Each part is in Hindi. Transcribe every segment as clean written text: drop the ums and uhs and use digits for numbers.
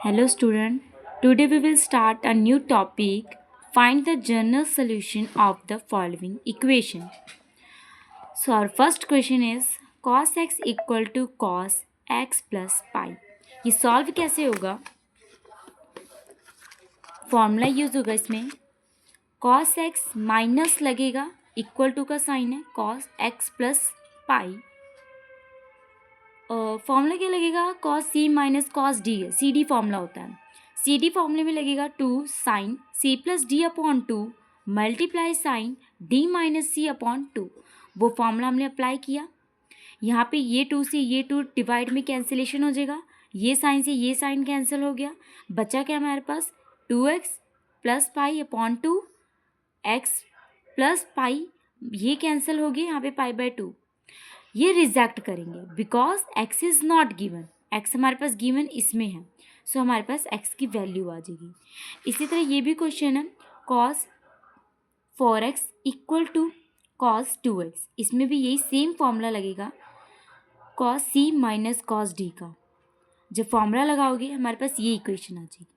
Hello student, today we will start a new topic. Find the general solution of the following equation. So our first question is cos x equal to cos x plus pi. ये सॉल्व कैसे होगा? फॉर्मूला यूज होगा इसमें cos x माइनस लगेगा इक्वल टू का साइन है cos x plus pi. Formula क्या लगेगा cos c minus cos d है, सी डी फॉर्मूला होता है. सी डी फॉर्मूले में लगेगा two sine c plus D upon two multiply sine d minus सी अपॉन टू. वो फॉर्मूला हमने अप्लाई किया. यहाँ पे ये टू से ये टू डिवाइड में कैंसिलेशन हो जाएगा, ये साइन से ये साइन कैंसिल हो गया. बचा क्या हमारे पास 2x plus pi upon two x plus pi, ये कैंसिल हो गया. यहाँ पे पाई बाय टू ये रिजेक्ट करेंगे because x is not given. x हमारे पास गिवन इसमें है, सो हमारे पास x की वैल्यू आ जाएगी. इसी तरह ये भी क्वेश्चन है cos 4x equal to cos 2x. इसमें भी यही सेम फॉर्मूला लगेगा cos c minus cos d का. जब फॉर्मूला लगाओगे हमारे पास ये इक्वेशन आ जाएगी.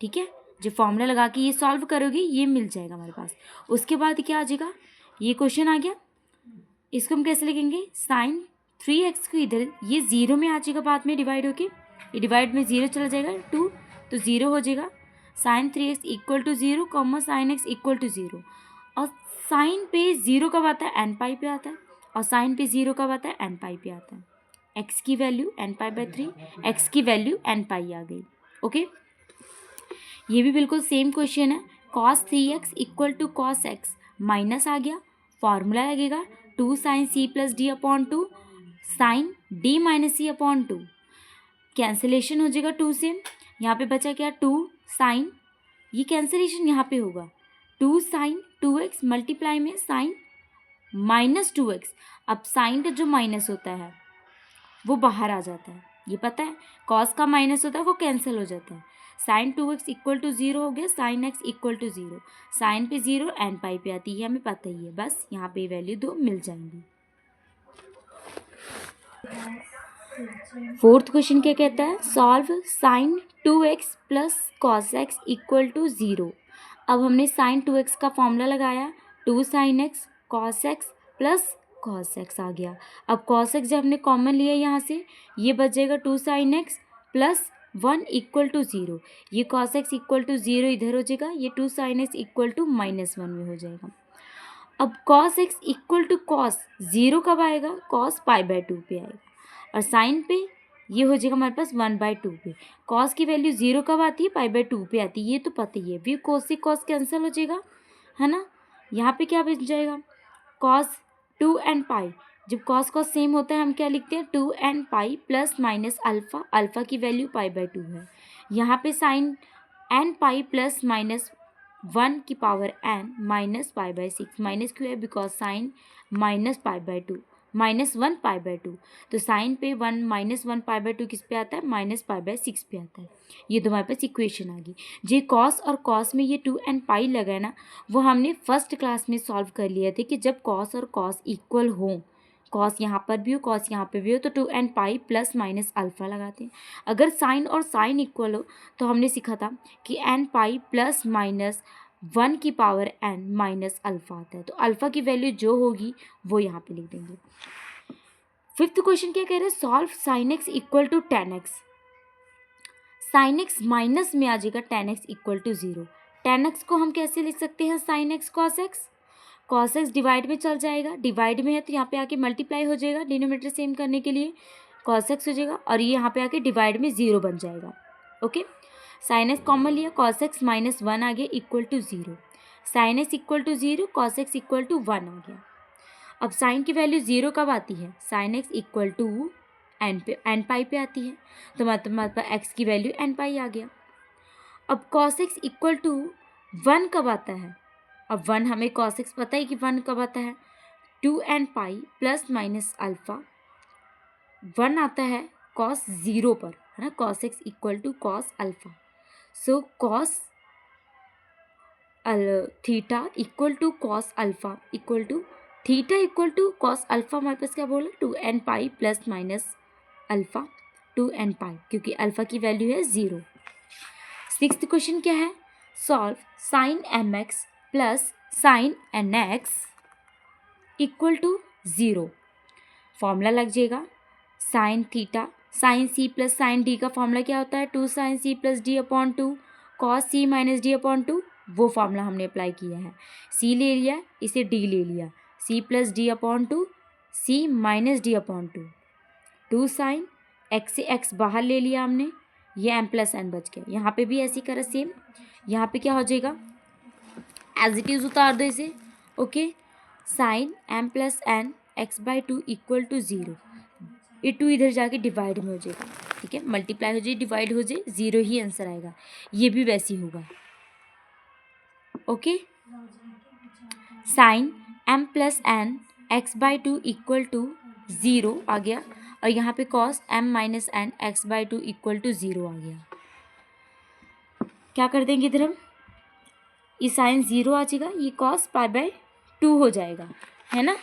ठीक है, जब फॉर्मूला लगा के ये सॉल्व करोगे ये मिल जाएगा हमारे पास. उसके बाद क्या आ जाएगा, ये क्वेश्चन आ गया. इसको हम कैसे लिखेंगे, साइन 3x को इधर ये ज़ीरो में आ जाएगा, बाद में डिवाइड होके ये डिवाइड में ज़ीरो चला जाएगा टू, तो ज़ीरो हो जाएगा. Sine 3x equal to zero comma sine x equal to zero. और साइन पे ज़ीरो कब आता है, एन पाई पे आता है. और साइन पे ज़ीरो कब आता है, एन पाई पे आता है. x की value n pi by 3, x की वैल्यू एन पाई आ गई. ओके, ये भी बिल्कुल सेम क्वेश्चन है. cos 3x equal to cos x minus आ गया, फॉर्मूला लगेगा two sine C plus D upon two sine D minus सी अपॉन टू. कैंसिलेशन हो जाएगा टू से. यहाँ पे बचा क्या, टू साइन, ये कैंसिलेशन यहाँ पे होगा टू साइन 2x मल्टीप्लाई में साइन माइनस 2x. अब साइन का जो माइनस होता है वो बाहर आ जाता है, ये पता है. कॉस का माइनस होता है वो कैंसिल हो जाता है. Sign 2x equal to zero हो गया, sine x equal to zero. Sine पे ज़ीरो एन पाई पे आती है, हमें पता ही है. बस यहाँ पे वैल्यू दो मिल जाएंगी. फोर्थ क्वेश्चन क्या कहता है, solve sine 2x plus cos x equal to zero. अब हमने साइन 2x का फॉर्मूला लगाया, two sine x cos x plus cos x आ गया. अब कॉस एक्स जब हमने कॉमन लिया यहाँ से, ये बच जाएगा two sine x plus one equal to zero. ये cos x equal to zero इधर हो जाएगा, ये two sine x equal to minus one में हो जाएगा. अब cos x equal to cos zero कब आएगा, कॉस पाई बाय टू पे आएगा. और साइन पे ये हो जाएगा हमारे पास वन बाई टू पे. कॉस की वैल्यू ज़ीरो कब आती है, पाई बाय टू पे आती है, ये तो पता ही है. भी कॉस से कॉस कैंसिल हो जाएगा, है ना. यहाँ पे क्या बच जाएगा, कॉस टू एन पाई. जब कॉस कॉस सेम होता है हम क्या लिखते हैं, two n pi plus minus alpha. Alpha की वैल्यू पाई बाय टू है. यहाँ पे sine n pi plus minus one की power n minus pi by six. Minus क्यों है, because sine minus pi by two minus one pi by two. तो साइन पे one minus one pi by two किस पे आता है, माइनस पाई बाय सिक्स पे आता है. ये तो हमारे पास इक्वेशन आ गई. जे कॉस और कॉस में ये टू एंड पाई लगा है ना, वो हमने फर्स्ट क्लास में सॉल्व कर लिए थे कि जब कॉस और कॉस इक्वल हो, कॉस यहाँ पर भी हो कॉस यहाँ पे भी हो, तो two n pi plus minus alpha लगाते हैं. अगर साइन और साइन इक्वल हो तो हमने सीखा था कि n pi plus minus one की पावर एन माइनस अल्फ़ा आता है. तो अल्फ़ा की वैल्यू जो होगी वो यहाँ पे लिख देंगे. फिफ्थ क्वेश्चन क्या कह रहे हैं, solve sine x equal to tan x. Sine x minus में आ जाएगा tan x equal to zero. Tan x को हम कैसे लिख सकते हैं, sine x cos x. Cos x divide में चल जाएगा, डिवाइड में है तो यहाँ पे आके मल्टीप्लाई हो जाएगा डिनोमिनेटर सेम करने के लिए, कॉस एक्स हो जाएगा. और ये यहाँ पे आके डिवाइड में ज़ीरो बन जाएगा. ओके, साइन एक्स कॉमन लिया, कॉस एक्स माइनस वन आ गया equal to zero. Sine x equal to zero, cos x equal to one आ गया. अब साइन की वैल्यू ज़ीरो कब आती है, sine x equal to n pi पे आती है. तो मतलब एक्स की वैल्यू एन पाई आ गया. अब cos x equal to one कब आता है, अब वन हमें कॉस एक्स पता है कि वन कब आता है, two n pi plus minus alpha. One आता है कॉस ज़ीरो पर, है ना. Cos x equal to cos alpha. So cos theta equal to cos alpha equal to theta equal to cos alpha. हमारे पास क्या बोला, two n pi plus minus alpha. 2 n pi, क्योंकि अल्फ़ा की वैल्यू है 0। सिक्स्थ क्वेश्चन क्या है, solve sine m x plus sine n x equal to 0। Formula लग जाएगा sine theta sine C plus sine D का फॉर्मूला क्या होता है, 2 sine C plus D upon 2 cos C minus D upon 2। वो फॉर्मूला हमने अप्लाई किया है, सी ले लिया, इसे डी ले लिया, C plus D upon 2 C minus D upon 2, 2 sine x से एक्स बाहर ले लिया हमने, ये एम प्लस एन बच गया। यहाँ पे भी ऐसी करा सेम, यहाँ पे क्या हो जाएगा, एज इट इज़ उतार दो इसे। Okay, sine m plus n x by 2 equal to 0। ये 2 इधर जाके डिवाइड में हो जाएगा, ठीक है, मल्टीप्लाई हो जाए डिवाइड हो जाए 0 ही आंसर आएगा। ये भी वैसे ही होगा। Okay, sine m plus n x by 2 equal to 0 आ गया, और यहाँ पे cos m minus n x by 2 equal to 0 आ गया। क्या कर देंगे इधर हम, ये साइन 0 आ जाएगा, ये कॉस पाई बाई 2 हो जाएगा, है ना।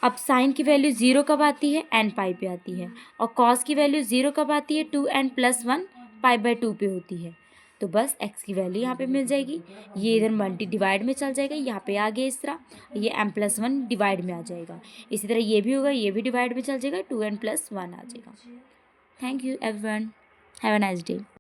अब साइन की वैल्यू 0 कब आती है, एन पाई पे आती है, और कॉस की वैल्यू 0 कब आती है, 2n प्लस 1 पाई बाई 2 पे होती है। तो बस x की वैल्यू यहाँ पे मिल जाएगी, ये इधर मल्टी डिवाइड में चल जाएगा, यहाँ पे आ गया इस तरह, ये m प्लस 1 डिवाइड में आ जाएगा। इसी तरह ये भी होगा, ये भी डिवाइड में चल जाएगा, 2n प्लस 1 आ जाएगा। Thank you everyone, have a nice day.